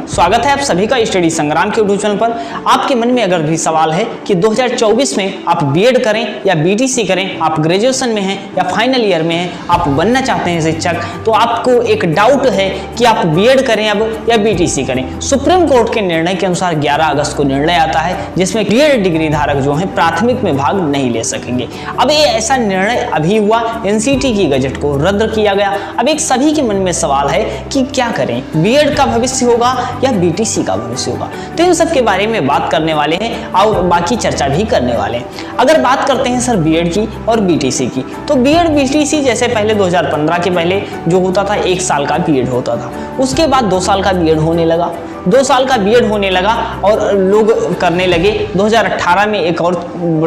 स्वागत है आप सभी का स्टडी संग्राम के यूट्यूब चैनल पर। आपके मन में अगर भी सवाल है कि 2024 में आप बीएड करें या बीटीसी करें, आप ग्रेजुएशन में हैं या फाइनल ईयर में हैं, आप बनना चाहते हैं शिक्षक, तो आपको एक डाउट है कि आप बीएड करें अब या बीटीसी करें। सुप्रीम कोर्ट के निर्णय के अनुसार 11 अगस्त को निर्णय आता है जिसमें बीएड डिग्री धारक जो हैं प्राथमिक में भाग नहीं ले सकेंगे। अब ये ऐसा निर्णय अभी हुआ, एनसीटी की गजट को रद्द किया गया। अब एक सभी के मन में सवाल है कि क्या करें, बीएड का भविष्य होगा या बीटीसी का भविष्य होगा। तो इन सब के बारे में बात करने वाले हैं और बाकी चर्चा भी करने वाले हैं। अगर बात करते हैं सर बीएड की और बीटीसी की, तो बीएड बीटीसी जैसे पहले 2015 के पहले जो होता था 1 साल का बीएड होता था, उसके बाद 2 साल का बीएड होने लगा, 2 साल का बीएड होने लगा और लोग करने लगे। 2018 में एक और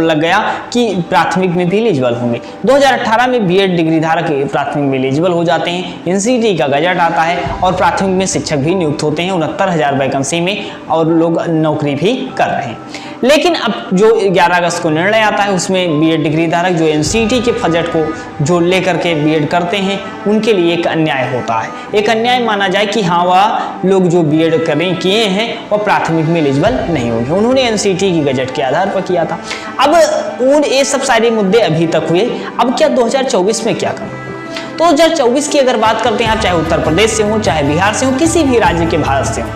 लग गया कि प्राथमिक में भी एलिजिबल होंगे। 2018 में बीएड डिग्री धारक प्राथमिक में एलिजिबल हो जाते हैं, एनसीटी का गजट आता है और प्राथमिक में शिक्षक भी नियुक्त होते हैं 69,000 वैकेंसी में और लोग नौकरी भी कर रहे हैं। लेकिन अब जो 11 अगस्त को निर्णय आता है उसमें बीएड डिग्री धारक जो एनसीटी के बजट को जो लेकर के बीएड करते हैं उनके लिए एक अन्याय होता है। एक अन्याय माना जाए कि हाँ, वह लोग जो बीएड किए हैं वो प्राथमिक में एलिजिबल नहीं होंगे, उन्होंने एनसीटी की गजट के आधार पर किया था। अब ये सब सारे मुद्दे अभी तक हुए। अब क्या 2024 में क्या करना? 2024 की अगर बात करते हैं, आप चाहे उत्तर प्रदेश से हो, चाहे बिहार से हो, किसी भी राज्य के भारत से हो,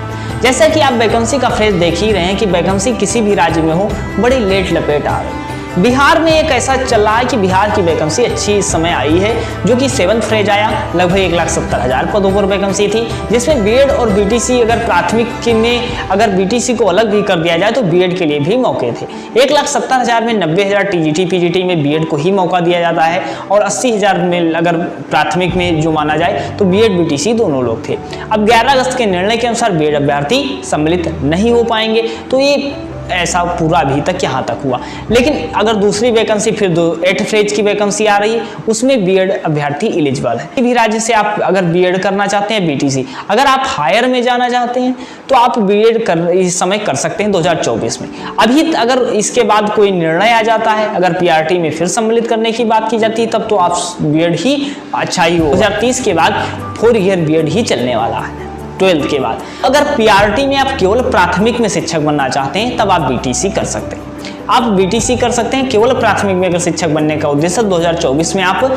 जैसा कि आप वैकेंसी का फेज देख ही रहे हैं कि वैकेंसी किसी भी राज्य में हो बड़ी लेट लपेट आ रही है। बिहार में एक ऐसा चल रहा है कि बिहार की वैकेंसी अच्छी इस समय आई है जो कि 7th फेज आया, लगभग 1,70,000 पदों पर वैकेंसी थी, जिसमें बीएड और बीटीसी अगर प्राथमिक में अगर बीटीसी को अलग भी कर दिया जाए तो बीएड के लिए भी मौके थे। 1,70,000 में 90,000 टीजीटी पीजीटी में बीएड को ही मौका दिया जाता है और 80,000 में अगर प्राथमिक में जो माना जाए तो बीएड बीटीसी दोनों लोग थे। अब 11 अगस्त के निर्णय के अनुसार बीएड अभ्यर्थी सम्मिलित नहीं हो पाएंगे, तो ये ऐसा पूरा अभी तक यहाँ तक हुआ। लेकिन अगर दूसरी वैकेंसी फिर 8th फेज की वैकेंसी आ रही है, उसमें बीएड अभ्यर्थी एलिजिबल है। किसी भी राज्य से आप अगर बीएड करना चाहते हैं बीटीसी, अगर आप हायर में जाना चाहते हैं तो आप बीएड इस समय कर सकते हैं 2024 में। अभी अगर इसके बाद कोई निर्णय आ जाता है, अगर पीआरटी में फिर सम्मिलित करने की बात की जाती है, तब तो आप बीएड ही अच्छा ही हो। 2030 के बाद 4 ईयर बीएड ही चलने वाला है 12th के बाद। अगर पीआरटी में आप केवल प्राथमिक में शिक्षक बनना चाहते हैं तब आप बीटीसी कर सकते हैं। आप बीटीसी कर सकते हैं केवल प्राथमिक में अगर शिक्षक बनने का उद्देश्य। 2024 में आप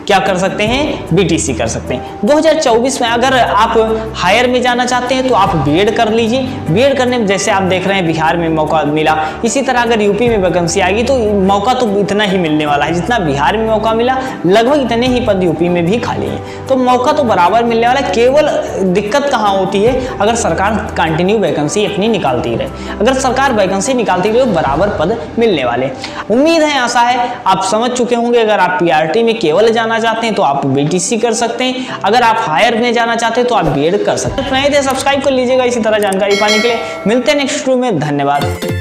क्या कर सकते हैं? बीटीसी कर सकते हैं। 2024 में अगर आप हायर में जाना चाहते हैं तो आप बीएड कर लीजिए। बीएड करने में जैसे आप देख रहे हैं बिहार में मौका मिला, इसी तरह अगर यूपी में वैकेंसी आएगी तो मौका तो इतना ही मिलने वाला है जितना बिहार में मौका मिला, लगभग इतने ही पद यूपी में भी खाली हैं, तो मौका तो बराबर मिलने वाला है। केवल दिक्कत कहाँ होती है? अगर सरकार कंटिन्यू वैकेंसी अपनी निकालती रहे। अगर सरकार वैकेंसी निकालती रहे बराबर पद मिलने वाले। उम्मीद है, आशा है आप समझ चुके होंगे। अगर आप पीआरटी में केवल जाना चाहते हैं तो आप बीटीसी कर सकते हैं, अगर आप हायर में जाना चाहते हैं तो आप बीएड कर सकते हैं। नए थे सब्सक्राइब कर लीजिएगा इसी तरह जानकारी पाने के लिए। मिलते हैं नेक्स्ट वीडियो में, धन्यवाद।